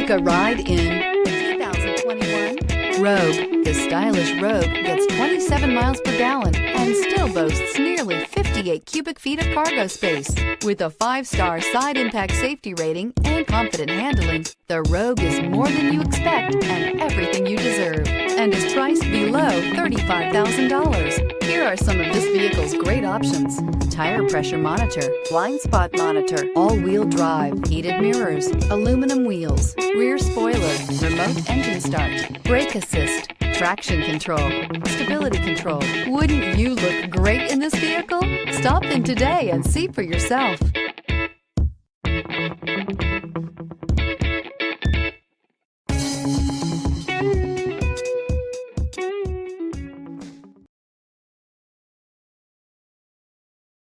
Take a ride in 2021 Rogue. The stylish Rogue gets 27 miles per gallon and still boasts nearly 58 cubic feet of cargo space. With a 5-star side impact safety rating and confident handling, the Rogue is more than you expect and everything you deserve, and is priced below $35,000. Here are some of this vehicle's great options: tire pressure monitor, blind spot monitor, all-wheel drive, heated mirrors, aluminum wheels, rear spoiler, remote engine start, brake assist, traction control, stability control. Wouldn't you look great in this vehicle? Stop in today and see for yourself.